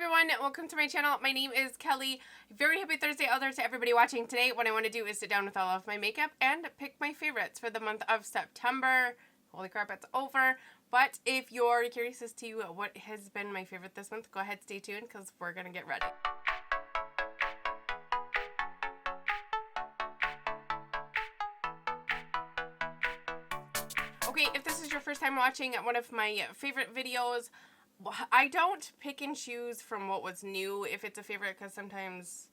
everyone, welcome to my channel. My name is Kelly. Very happy Thursday out there to everybody watching. Today what I want to do is sit down with all of my makeup and pick my favorites for the month of September. Holy crap, it's over. But if you're curious as to what has been my favorite this month, go ahead, stay tuned because we're going to get ready. Okay, if this is your first time watching one of my favorite videos, I don't pick and choose from what was new if it's a favorite, because sometimes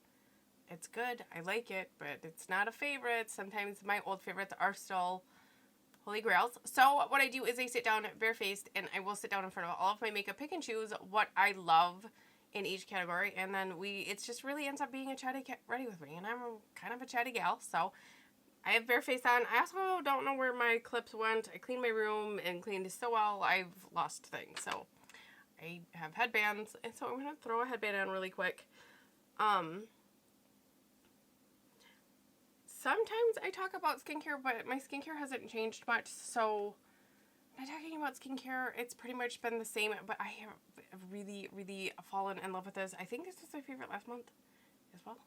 it's good, I like it, but it's not a favorite. Sometimes my old favorites are still holy grails. So what I do is I sit down barefaced and I will sit down in front of all of my makeup, pick and choose what I love in each category, and then it just really ends up being a chatty ready with me, and I'm kind of a chatty gal, so I have bare face on. I also don't know where my clips went. I cleaned my room and cleaned so well, I've lost things, so I have headbands, and so I'm going to throw a headband on really quick. Sometimes I talk about skincare, but my skincare hasn't changed much, so I'm not talking about skincare. It's pretty much been the same, but I have really, really fallen in love with this. I think this was my favorite last month as well.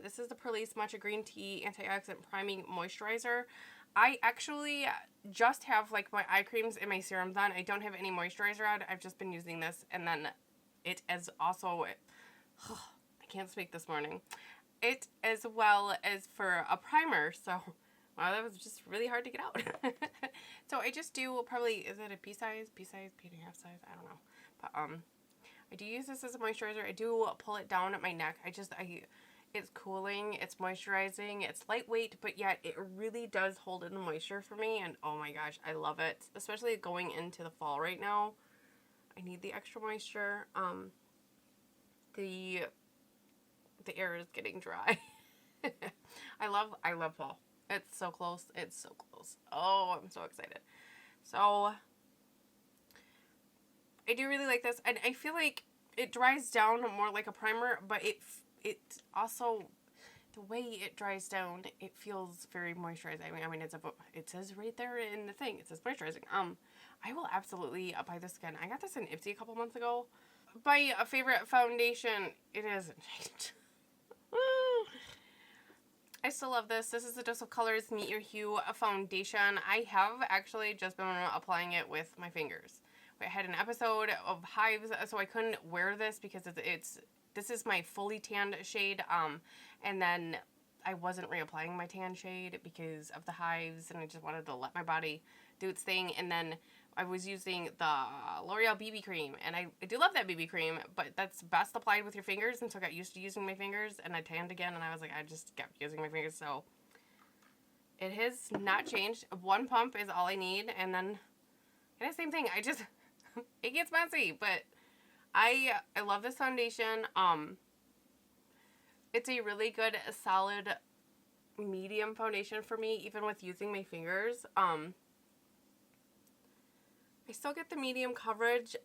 This is the Purlisse Matcha Green Tea Antioxidant Priming Moisturizer. I actually just have like my eye creams and my serums on. I don't have any moisturizer on. I've just been using this, and then it is also, I can't speak this morning. It as well as for a primer, so wow, that was just really hard to get out. So I just do probably, is it a pea size, P.5 size? I don't know. But I do use this as a moisturizer. I do pull it down at my neck. It's cooling, it's moisturizing, it's lightweight, but yet it really does hold in the moisture for me, and oh my gosh, I love it. Especially going into the fall right now. I need the extra moisture. The air is getting dry. I love fall. It's so close. It's so close. Oh, I'm so excited. So I do really like this, and I feel like it dries down more like a primer, but it also, the way it dries down, it feels very moisturizing. I mean, it says right there in the thing, it says moisturizing. I will absolutely buy this again. I got this in Ipsy a couple months ago. My favorite foundation, it isn't changed. I still love this. This is the Dose of Colors Meet Your Hue foundation. I have actually just been applying it with my fingers. I had an episode of hives, so I couldn't wear this because this is my fully tanned shade, and then I wasn't reapplying my tan shade because of the hives, and I just wanted to let my body do its thing. And then I was using the L'Oreal BB cream, and I do love that BB cream, but that's best applied with your fingers, and so I got used to using my fingers, and I tanned again, and I was like, I just kept using my fingers, so it has not changed. One pump is all I need, and then the same thing. It gets messy, but I love this foundation. It's a really good, solid, medium foundation for me, even with using my fingers. I still get the medium coverage.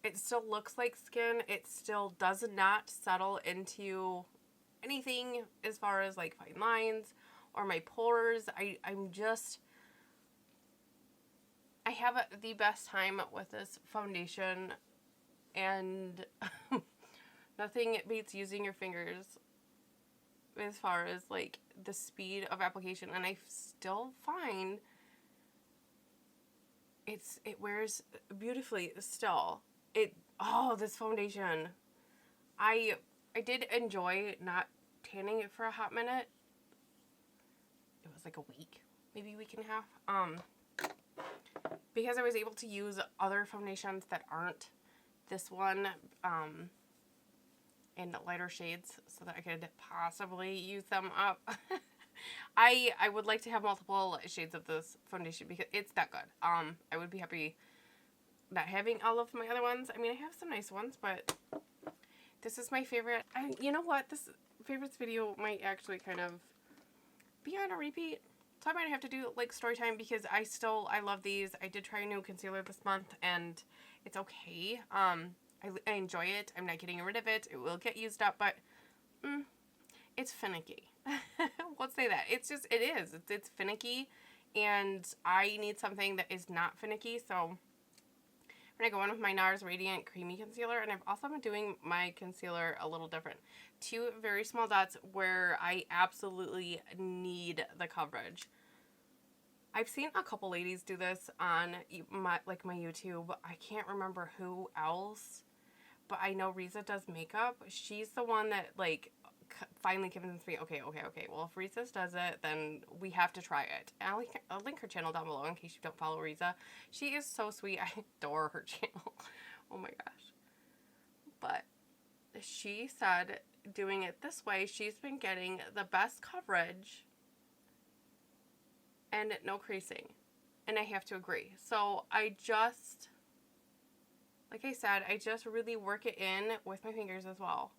It still looks like skin. It still does not settle into anything as far as like fine lines or my pores. I have the best time with this foundation. And nothing beats using your fingers as far as like the speed of application, and I still find it wears beautifully still. This foundation, I did enjoy not tanning it for a hot minute. It was like a week, maybe a week and a half, because I was able to use other foundations that aren't this one in lighter shades so that I could possibly use them up. I would like to have multiple shades of this foundation because it's that good. I would be happy not having all of my other ones. I mean, I have some nice ones, but this is my favorite. And you know what? This favorites video might actually kind of be on a repeat. So I might have to do like story time because I love these. I did try a new concealer this month, and it's okay. I enjoy it. I'm not getting rid of it. It will get used up, but it's finicky. Let's say that. It is. It's finicky, and I need something that is not finicky. So We're going to go in with my Nars Radiant Creamy Concealer, and I've also been doing my concealer a little different. 2 very small dots where I absolutely need the coverage. I've seen a couple ladies do this on my YouTube. I can't remember who else, but I know Risa does makeup. She's the one that like finally convinced me, okay, well, if Risa does it, then we have to try it. And I'll link her channel down below in case you don't follow Risa. She is so sweet. I adore her channel. Oh my gosh. But she said doing it this way, she's been getting the best coverage and no creasing. And I have to agree. So I just, like I said, I just really work it in with my fingers as well.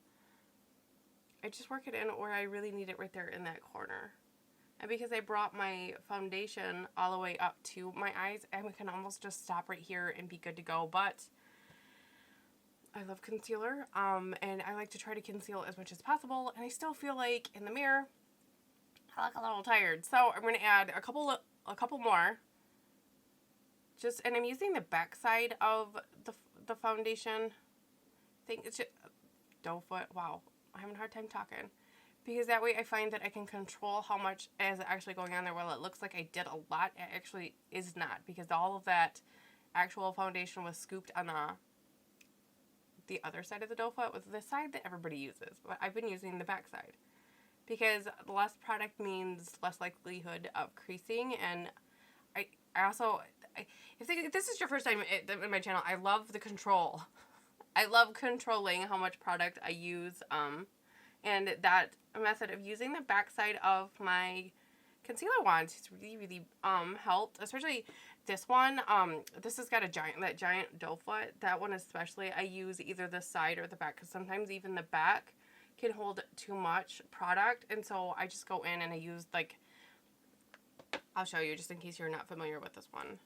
I just work it in where I really need it right there in that corner. And because I brought my foundation all the way up to my eyes, I can almost just stop right here and be good to go. But I love concealer, and I like to try to conceal as much as possible. And I still feel like in the mirror, I look a little tired. So I'm going to add a couple more. And I'm using the back side of the foundation. I think it's just doe foot. Wow. I'm having a hard time talking, because that way I find that I can control how much is actually going on there. While it looks like I did a lot, it actually is not, because all of that actual foundation was scooped on the other side of the doe foot, with the side that everybody uses. But I've been using the back side because less product means less likelihood of creasing. And I also, if this is your first time in my channel, I love the control. I love controlling how much product I use, and that method of using the backside of my concealer wand has really helped, especially this one. This has got that giant doe foot. That one especially, I use either the side or the back, because sometimes even the back can hold too much product, and so I just go in and I use, like, I'll show you just in case you're not familiar with this one.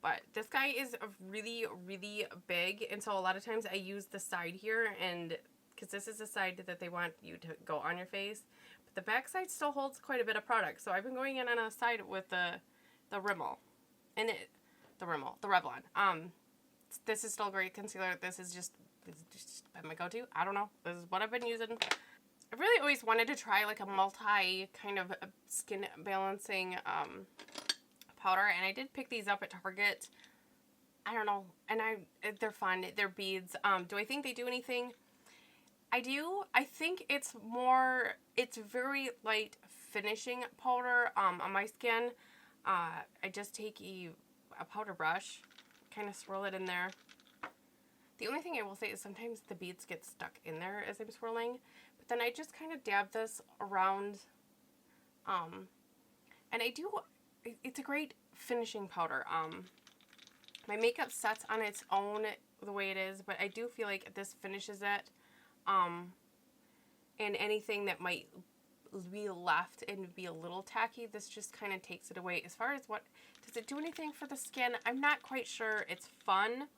But this guy is really, really big, and so a lot of times I use the side here, and because this is the side that they want you to go on your face. But the back side still holds quite a bit of product, so I've been going in on a side with the Rimmel, and the Revlon. This is still a great concealer. This has just been my go-to. I don't know. This is what I've been using. I've really always wanted to try like a multi kind of skin balancing powder, and I did pick these up at Target. I don't know, and they're fun. They're beads. Do I think they do anything? I do. I think it's very light finishing powder on my skin. I just take a powder brush, kind of swirl it in there. The only thing I will say is sometimes the beads get stuck in there as I'm swirling, but then I just kind of dab this around, and it's a great finishing powder. My makeup sets on its own the way it is, but I do feel like this finishes it. And anything that might be left and be a little tacky, this just kind of takes it away. As far as does it do anything for the skin? I'm not quite sure. It's fun.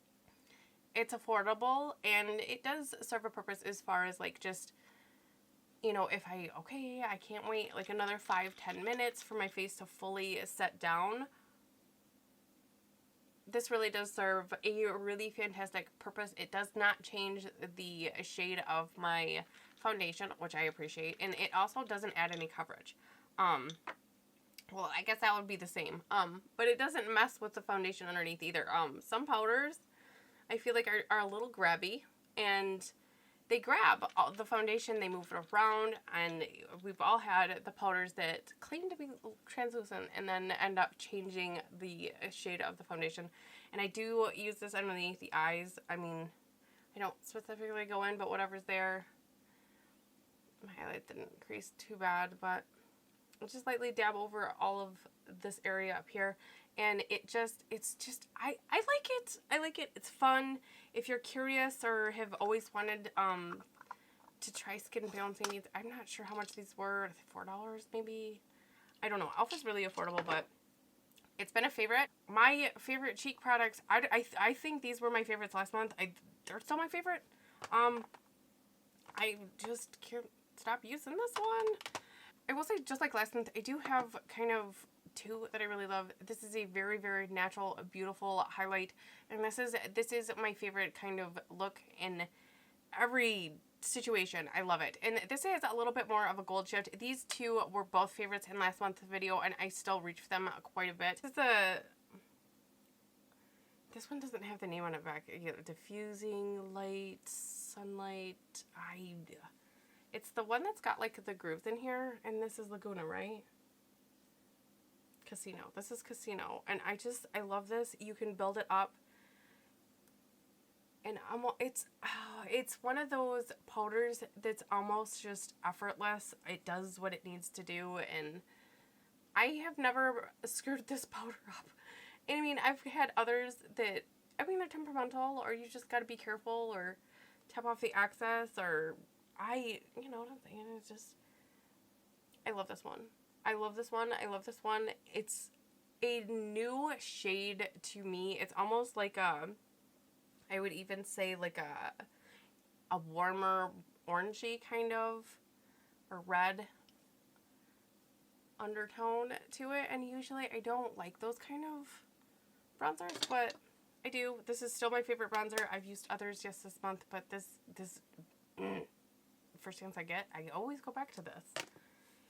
It's affordable, and it does serve a purpose as far as like just, you know, if I can't wait like another 5-10 minutes for my face to fully set down. This really does serve a really fantastic purpose. It does not change the shade of my foundation, which I appreciate, and it also doesn't add any coverage. Well, I guess that would be the same. But it doesn't mess with the foundation underneath either. Some powders I feel like are a little grabby, and they grab the foundation, they move it around, and we've all had the powders that claim to be translucent and then end up changing the shade of the foundation. And I do use this underneath the eyes. I mean, I don't specifically go in, but whatever's there. My highlight didn't crease too bad, but I'll just lightly dab over all of this area up here. And I like it. I like it. It's fun. If you're curious or have always wanted to try skin balancing needs, I'm not sure how much these were. $4 maybe. I don't know. Alpha's really affordable, but it's been a favorite. My favorite cheek products. I think these were my favorites last month. They're still my favorite. I just can't stop using this one. I will say, just like last month, I do have kind of two that I really love. This is a very, very natural, beautiful highlight. And this is my favorite kind of look in every situation. I love it. And this is a little bit more of a gold shift. These two were both favorites in last month's video, and I still reach for them quite a bit. This one doesn't have the name on it back. Diffusing light, sunlight. It's the one that's got like the grooves in here, and this is Laguna, right? Casino. This is Casino, and I love this. You can build it up, and it's one of those powders that's almost just effortless. It does what it needs to do, and I have never screwed this powder up. And I mean, I've had others that, I mean, they're temperamental, or you just got to be careful, or tap off the excess, or you know what I'm saying? It's just, I love this one. I love this one. I love this one. It's a new shade to me. It's almost like I would even say like a warmer orangey kind of, or red undertone to it. And usually I don't like those kind of bronzers, but I do. This is still my favorite bronzer. I've used others just this month, but this first chance I get, I always go back to this.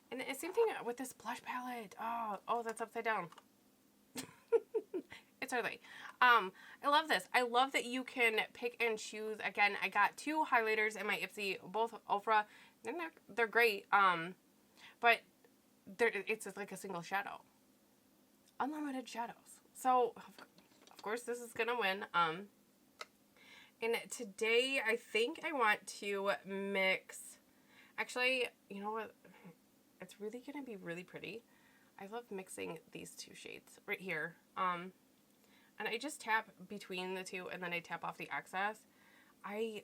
And the same thing with this blush palette. Oh, that's upside down. It's early. I love this. I love that you can pick and choose. Again, I got two highlighters in my Ipsy, both Ofra. They're great. But it's like a single shadow. Unlimited shadows. So, of course, this is going to win. And today, I think I want to mix... Actually, you know what? It's really going to be really pretty. I love mixing these two shades right here. And I just tap between the two, and then I tap off the excess. I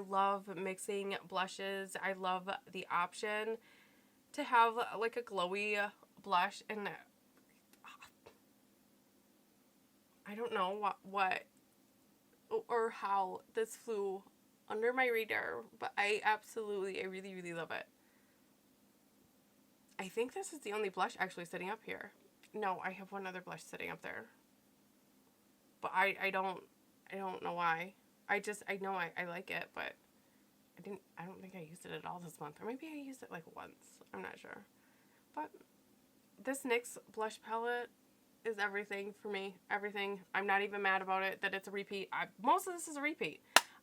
love mixing blushes. I love the option to have like a glowy blush, and I don't know what or how this flew under my radar, but I really, really love it. I think this is the only blush actually sitting up here. No, I have one other blush sitting up there. But I don't know why. I know I like it, but I don't think I used it at all this month. Or maybe I used it like once. I'm not sure. But this NYX blush palette is everything for me. Everything. I'm not even mad about it that it's a repeat. Most of this is a repeat.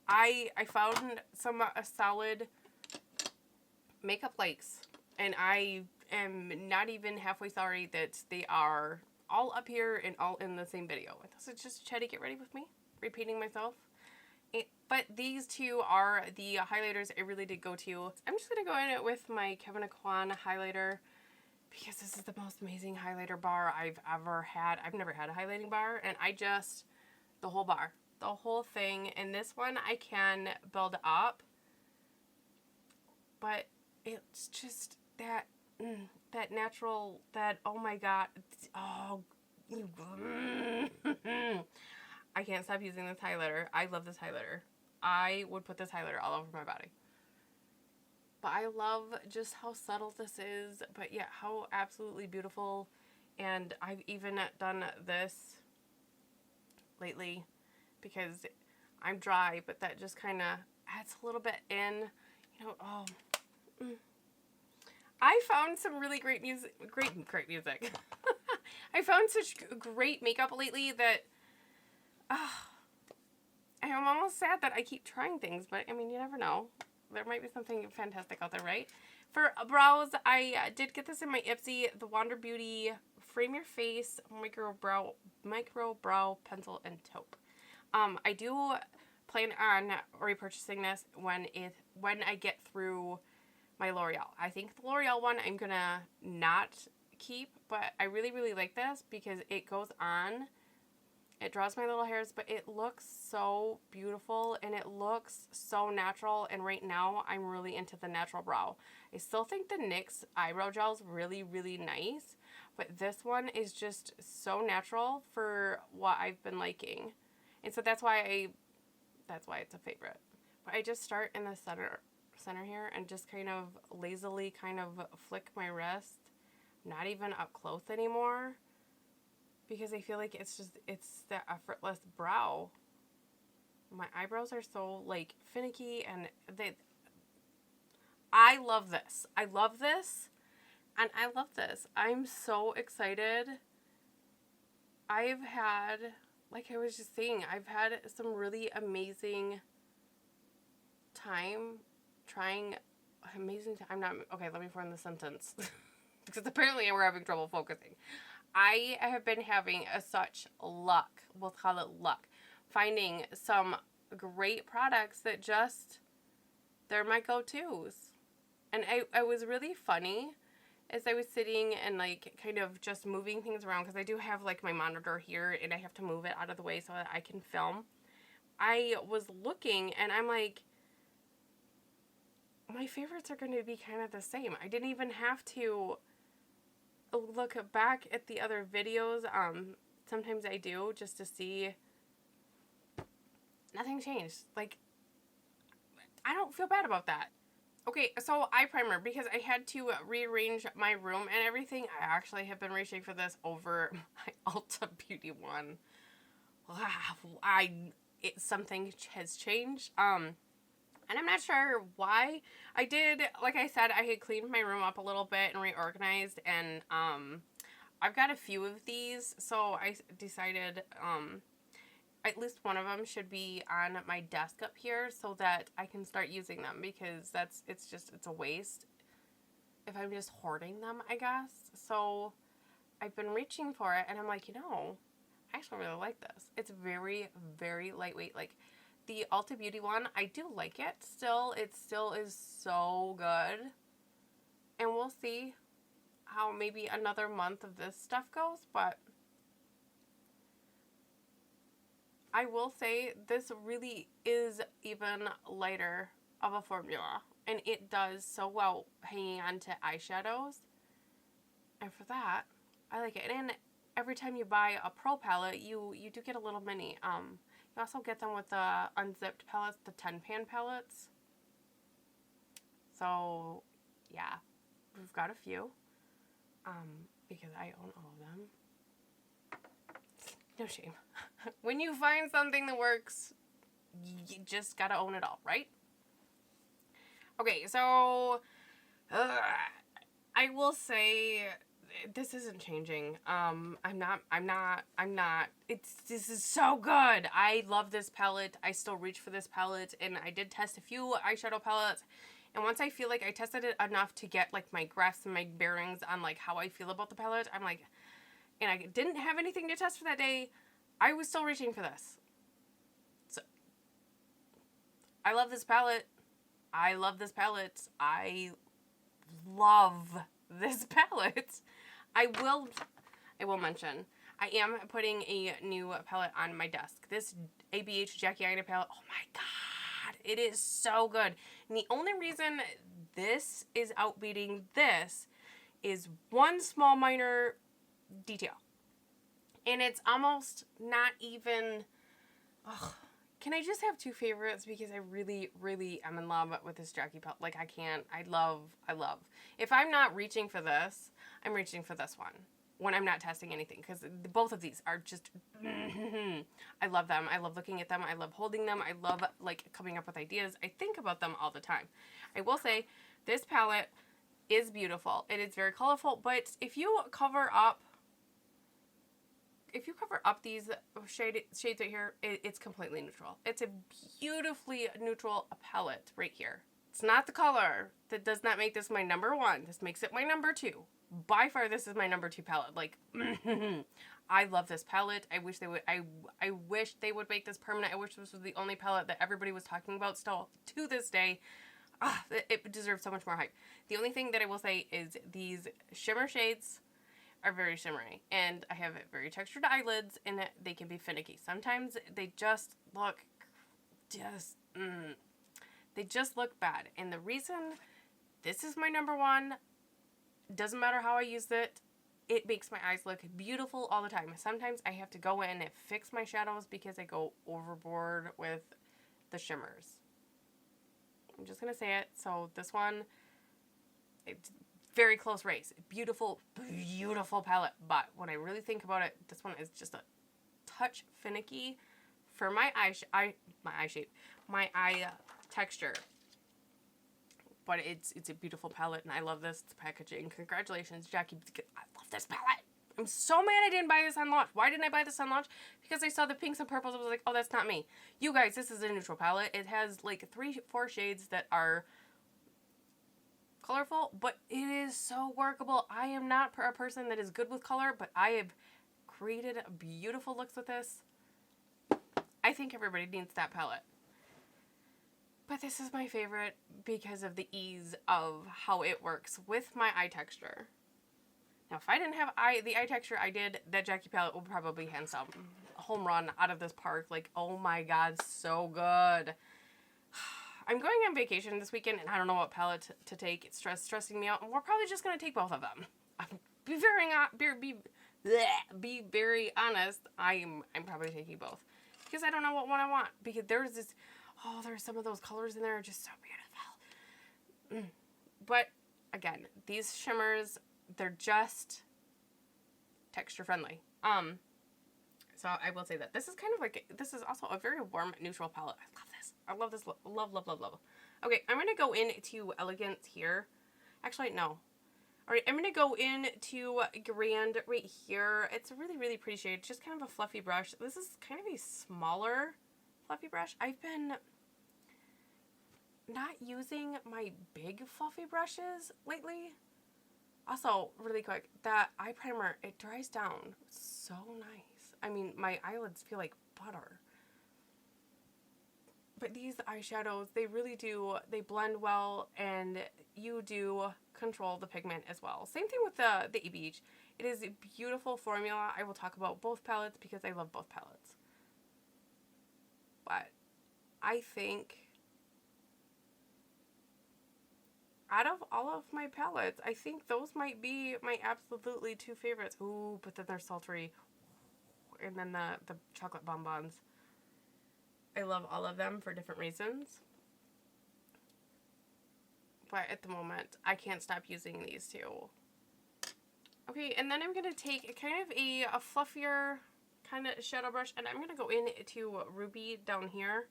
I found some solid makeup likes, and I am not even halfway sorry that they are all up here and all in the same video. This is just try to get ready with me, repeating myself. But these two are the highlighters I really did go to. I'm just going to go in with my Kevyn Aucoin highlighter because this is the most amazing highlighter bar I've ever had. I've never had a highlighting bar, and the whole bar, the whole thing. And this one I can build up, but it's just that natural, oh my god, I can't stop using this highlighter. I love this highlighter. I would put this highlighter all over my body. But I love just how subtle this is, but yet how absolutely beautiful. And I've even done this lately because I'm dry, but that just kind of adds a little bit in, you know. I found some really great music. I found such great makeup lately that I'm almost sad that I keep trying things, but I mean, you never know. There might be something fantastic out there, right? For brows, I did get this in my Ipsy, the Wander Beauty Frame Your Face Micro Brow Pencil and Taupe. I do plan on repurchasing this when I get through my L'Oreal. I think the L'Oreal one I'm gonna not keep, but I really, really like this because it goes on. It draws my little hairs, but it looks so beautiful and it looks so natural. And right now, I'm really into the natural brow. I still think the NYX eyebrow gel is really, really nice, but this one is just so natural for what I've been liking. And so that's why it's a favorite. But I just start in the center here and just kind of lazily kind of flick my wrist not even up close anymore, because I feel like it's the effortless brow. My eyebrows are so, like, finicky, and I love this. I love this, and I love this. I'm so excited. I've had, like I was just saying, I've had some really amazing time trying, okay, let me form the sentence, because apparently we're having trouble focusing. I have been having such luck, we'll call it luck, finding some great products that just, they're my go-tos. And I was really funny as I was sitting and, like, kind of just moving things around, because I do have, like, my monitor here, and I have to move it out of the way so that I can film. I was looking, and I'm like, my favorites are going to be kind of the same. I didn't even have to look back at the other videos. Sometimes I do, just to see. Nothing changed. Like, I don't feel bad about that. Okay, so eye primer, because I had to rearrange my room and everything. I actually have been reaching for this over my Ulta Beauty one. Something has changed. And I'm not sure why. I did, like I said, I had cleaned my room up a little bit and reorganized, and I've got a few of these, so I decided at least one of them should be on my desk up here so that I can start using them, because it's a waste if I'm just hoarding them, I guess. So I've been reaching for it, and I'm like, I actually really like this. It's very, very lightweight. Like, the Ulta Beauty one, I do like it still. It still is so good. And we'll see how maybe another month of this stuff goes, but I will say this really is even lighter of a formula, and it does so well hanging on to eyeshadows, and for that, I like it. And every time you buy a Pro palette, you do get a little mini. You also get them with the unzipped palettes, the 10-pan palettes. So, yeah, we've got a few, because I own all of them. No shame. When you find something that works, you just gotta own it all, right? Okay, so I will say this isn't changing. This is so good. I love this palette. I still reach for this palette, and I did test a few eyeshadow palettes, and once I feel like I tested it enough to get, like, my grasp and my bearings on, like, how I feel about the palette, I'm like, and I didn't have anything to test for that day, I was still reaching for this. So, I love this palette. I love this palette. I love this palette. I will mention, I am putting a new palette on my desk. This ABH Jackie Aina palette, oh my god, it is so good. And the only reason this is outbeating this is one small minor detail. And it's almost not even, can I just have two favorites, because I really, really am in love with this Jackie palette. Like, I love. If I'm not reaching for this, I'm reaching for this one when I'm not testing anything, because both of these are just, I love them. I love looking at them. I love holding them. I love, like, coming up with ideas. I think about them all the time. I will say, this palette is beautiful. It is very colorful, but if you cover up these shades right here, it's completely neutral. It's a beautifully neutral palette right here. It's not the color that does not make this my number one. This makes it my number two. By far, this is my number two palette. Like, I love this palette. I wish they would. I wish they would make this permanent. I wish this was the only palette that everybody was talking about still to this day. It deserves so much more hype. The only thing that I will say is these shimmer shades are very shimmery, and I have very textured eyelids, and they can be finicky. Sometimes they just look they just look bad, and the reason this is my number one, doesn't matter how I use it, it makes my eyes look beautiful all the time. Sometimes I have to go in and fix my shadows because I go overboard with the shimmers. I'm just gonna say it. So this one, very close race. Beautiful, beautiful palette. But when I really think about it, this one is just a touch finicky for my eye texture. But it's a beautiful palette, and I love this packaging. Congratulations, Jackie. I love this palette. I'm so mad I didn't buy this on launch. Why didn't I buy this on launch? Because I saw the pinks and purples. I was like, oh, that's not me. You guys, this is a neutral palette. It has like 3-4 shades that are colorful, but it is so workable. I am not a person that is good with color, but I have created beautiful looks with this. I think everybody needs that palette. But this is my favorite because of the ease of how it works with my eye texture. Now, if I didn't have the eye texture I did, that Jackie palette would probably hands down a home run out of this park. Like, oh my god, so good. I'm going on vacation this weekend, and I don't know what palette to take. It's stressing me out, and we're probably just going to take both of them. Be very honest, I'm probably taking both. Because I don't know what one I want. Because there's this, there's some of those colors in there are just so beautiful. But, again, these shimmers, they're just texture friendly. So I will say that this is kind of like, this is also a very warm neutral palette. I love this. I love this. Love, love, love, love. Okay, I'm going to go into Elegance here. Actually, no. All right, I'm going to go into Grand right here. It's a really, really pretty shade. It's just kind of a fluffy brush. This is kind of a smaller fluffy brush. I've been not using my big fluffy brushes lately. Also, really quick, that eye primer, it dries down so nice. I mean, my eyelids feel like butter. But these eyeshadows, they really do, they blend well, and you do control the pigment as well. Same thing with the ABH. It is a beautiful formula. I will talk about both palettes because I love both palettes. But I think out of all of my palettes, I think those might be my absolutely 2 favorites. Ooh, but then they're sultry. And then the chocolate bonbons. I love all of them for different reasons. But at the moment, I can't stop using these 2. Okay, and then I'm going to take kind of a fluffier kind of shadow brush, and I'm going to go into Ruby down here.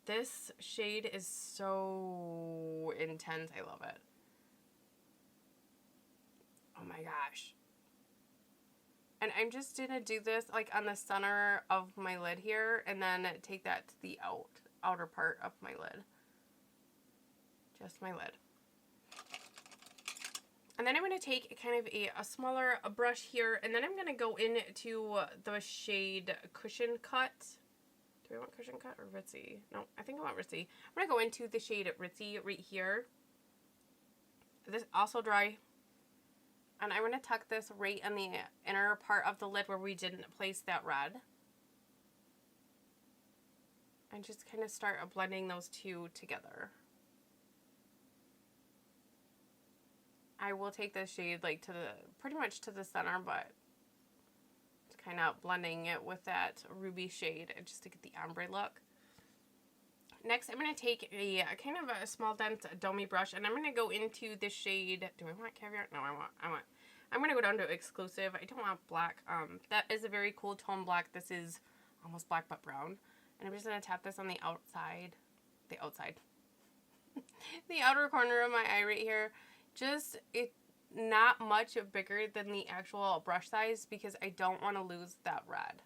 This shade is so intense. I love it. Oh my gosh. And I'm just going to do this like on the center of my lid here, and then take that to the outer part of my lid. Just my lid. And then I'm going to take kind of a smaller brush here, and then I'm going to go into the shade Cushion Cut. Do I want Cushion Cut or Ritzy? No, I think I want Ritzy. I'm going to go into the shade Ritzy right here. This also dry. And I'm going to tuck this right in the inner part of the lid where we didn't place that red. And just kind of start blending those 2 together. I will take this shade like to pretty much to the center, but just kind of blending it with that ruby shade just to get the ombre look. Next, I'm going to take a kind of a small dense domey brush, and I'm going to go into the shade. Do I want Caviar? No, I'm going to go down to Exclusive. I don't want black. That is a very cool tone black. This is almost black but brown. And I'm just going to tap this on the outside. The outer corner of my eye right here. Just, it's not much bigger than the actual brush size because I don't want to lose that red.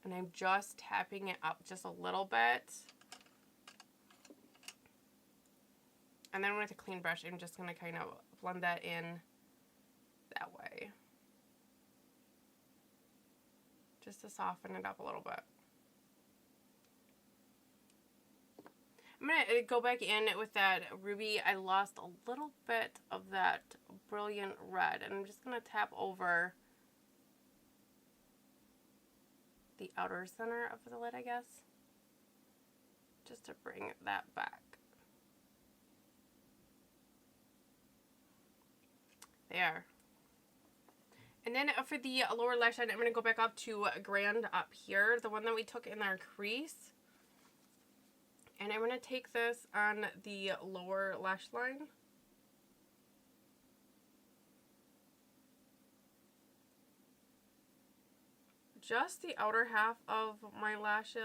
And I'm just tapping it up just a little bit. And then with a clean brush, I'm just going to kind of blend that in that way. Just to soften it up a little bit. I'm going to go back in with that ruby. I lost a little bit of that brilliant red. And I'm just going to tap over the outer center of the lid, I guess. Just to bring that back. There. And then for the lower lash line, I'm going to go back up to Grand up here. The one that we took in our crease. And I'm going to take this on the lower lash line. Just the outer half of my lash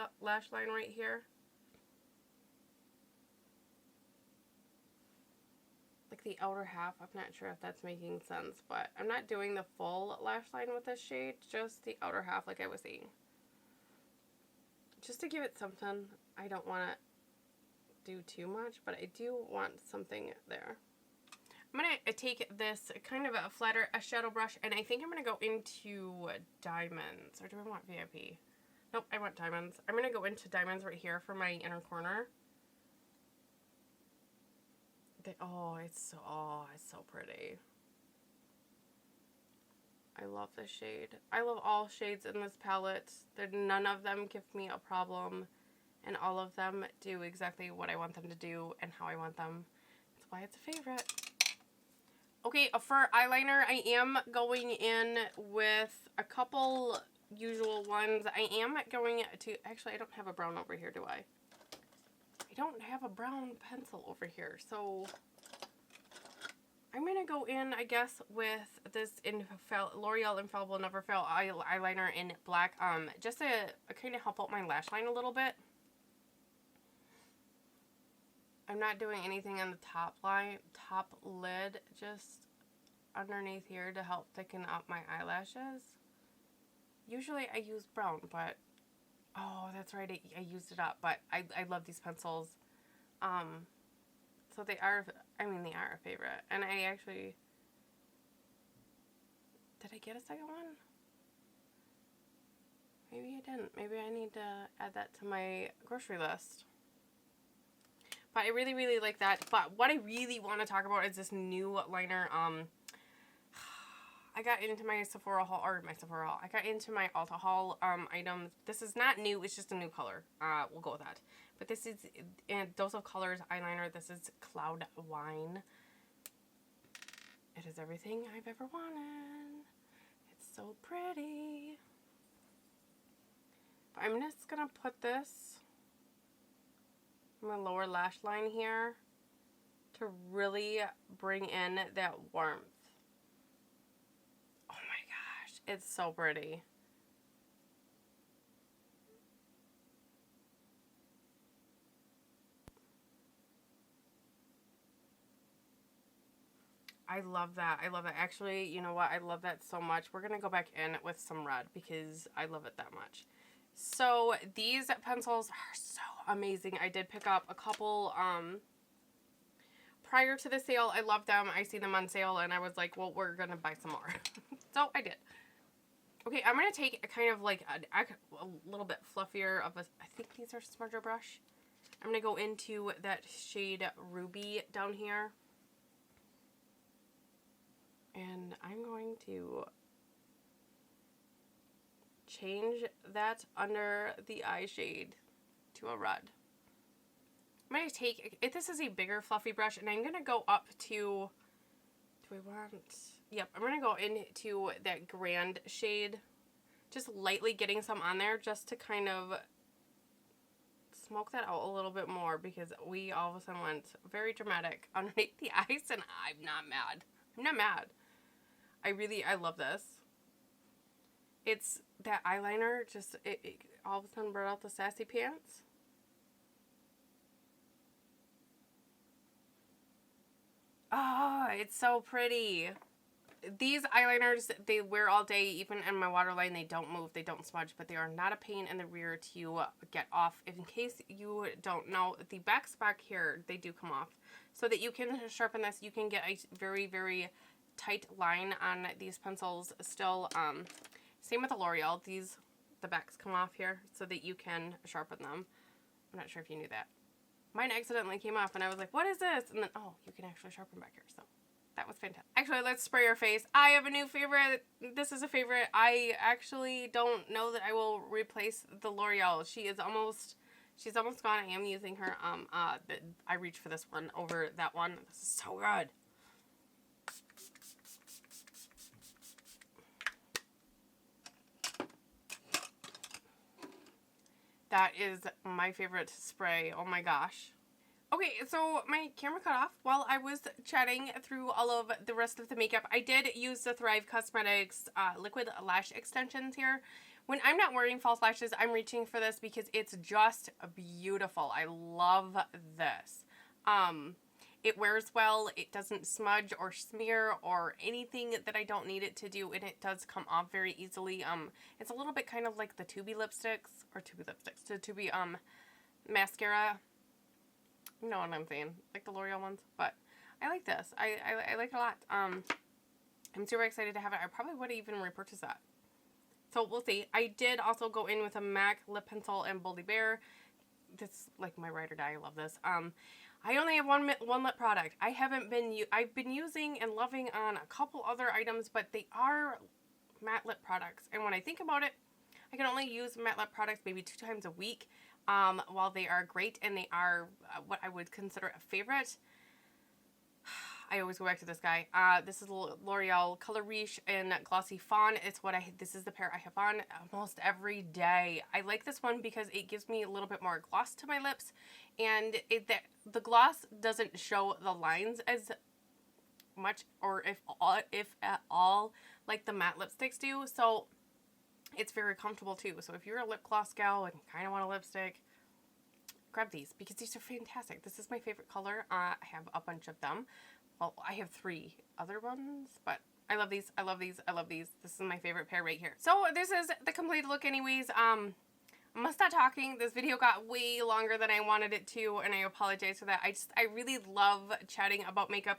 line right here. Like the outer half. I'm not sure if that's making sense, but I'm not doing the full lash line with this shade, just the outer half like I was saying. Just to give it something. I don't want to do too much, but I do want something there. I'm going to take this kind of a flatter shadow brush, and I think I'm going to go into diamonds. Or do I want VIP? Nope, I want diamonds. I'm going to go into diamonds right here for my inner corner. It's so pretty. I love this shade. I love all shades in this palette. None of them give me a problem, and all of them do exactly what I want them to do and how I want them. That's why it's a favorite. Okay, for eyeliner, I am going in with a couple usual ones. I am going to, actually, I don't have a brown over here, do I? I don't have a brown pencil over here, so I'm going to go in, I guess, with this L'Oreal Infallible Never Fail eyeliner in black, just to kind of help out my lash line a little bit. I'm not doing anything on the top lid, just underneath here to help thicken up my eyelashes. Usually I use brown, but, oh, that's right, I used it up, but I love these pencils. So they are a favorite. And I actually, did I get a second one? Maybe I didn't. Maybe I need to add that to my grocery list. But I really, really like that. But what I really want to talk about is this new liner. I got into my Sephora haul, I got into my Ulta haul items. This is not new. It's just a new color. We'll go with that. But this is Dose of Colors eyeliner. This is Cloud Wine. It is everything I've ever wanted. It's so pretty. But I'm just going to put this my lower lash line here to really bring in that warmth. Oh my gosh, it's so pretty. I love that. I love it. Actually, you know what? I love that so much. We're going to go back in with some red because I love it that much. So these pencils are so amazing. I did pick up a couple prior to the sale. I love them. I see them on sale and I was like, well, we're going to buy some more. So I did. Okay, I'm going to take a kind of like a little bit fluffier of a, I think these are smudger brush. I'm going to go into that shade Ruby down here. And I'm going to change that under the eye shade to a red. I'm going to take, this is a bigger fluffy brush, and I'm going to go up to, I'm going to go into that Grand shade, just lightly getting some on there just to kind of smoke that out a little bit more because we all of a sudden went very dramatic underneath the eyes, and I'm not mad. I'm not mad. I love this. It's that eyeliner, just, it all of a sudden brought out the sassy pants. Oh, it's so pretty. These eyeliners, they wear all day, even in my waterline. They don't move, they don't smudge, but they are not a pain in the rear to get off. In case you don't know, the backs back here, they do come off. So that you can sharpen this, you can get a very, very tight line on these pencils still. Same with the L'Oreal. The backs come off here so that you can sharpen them. I'm not sure if you knew that. Mine accidentally came off and I was like, what is this? And then, oh, you can actually sharpen back here. So that was fantastic. Actually, let's spray your face. I have a new favorite. This is a favorite. I actually don't know that I will replace the L'Oreal. She's almost gone. I am using her. I reached for this one over that one. This is so good. That is my favorite spray. Oh my gosh. Okay, so my camera cut off while I was chatting through all of the rest of the makeup. I did use the Thrive Cosmetics liquid lash extensions here. When I'm not wearing false lashes, I'm reaching for this because it's just beautiful. I love this. It wears well, it doesn't smudge or smear or anything that I don't need it to do, and it does come off very easily. It's a little bit kind of like the the Tubey mascara. You know what I'm saying, like the L'Oreal ones, but I like this. I like it a lot. I'm super excited to have it. I probably would even repurchase that. So we'll see. I did also go in with a MAC lip pencil and Boldy Bear. This is like my ride or die. I love this. I only have one lip product. I've been using and loving on a couple other items, but they are matte lip products. And when I think about it, I can only use matte lip products maybe 2 times a week. While they are great and they are what I would consider a favorite, I always go back to this guy. This is L'Oreal Color Riche in Glossy Fawn. This is the pair I have on almost every day. I like this one because it gives me a little bit more gloss to my lips, and the gloss doesn't show the lines as much, or if at all, like the matte lipsticks do. So it's very comfortable too. So if you're a lip gloss gal and you kind of want a lipstick, grab these because these are fantastic. This is my favorite color. I have a bunch of them. Well, I have 3 other ones, but I love these. I love these. I love these. This is my favorite pair right here. So this is the complete look anyways. I'm gonna stop talking. This video got way longer than I wanted it to, and I apologize for that. I really love chatting about makeup.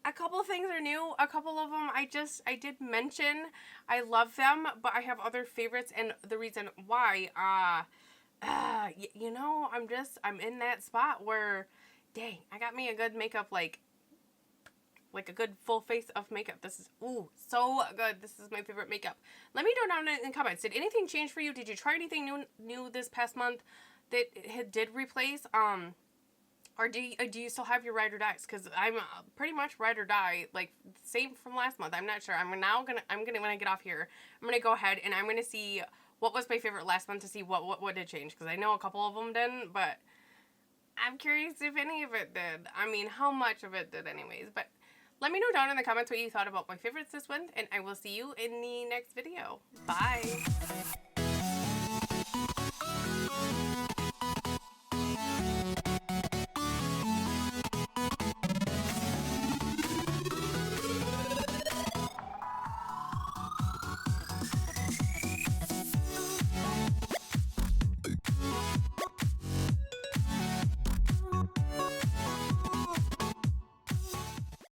A couple of things are new. A couple of them I did mention. I love them, but I have other favorites, and the reason why, you know, I'm in that spot where, dang, I got me a good makeup, like a good full face of makeup. This is, ooh, so good. This is my favorite makeup. Let me know down in the comments. Did anything change for you? Did you try anything new this past month that it did replace? Or do you still have your ride or dies? Because I'm pretty much ride or die, like same from last month. I'm not sure. I'm gonna when I get off here, I'm gonna go ahead and I'm gonna see what was my favorite last month to see what did change. Because I know a couple of them didn't, but I'm curious if any of it did. I mean, how much of it did anyways. But let me know down in the comments what you thought about my favorites this month, and I will see you in the next video. Bye!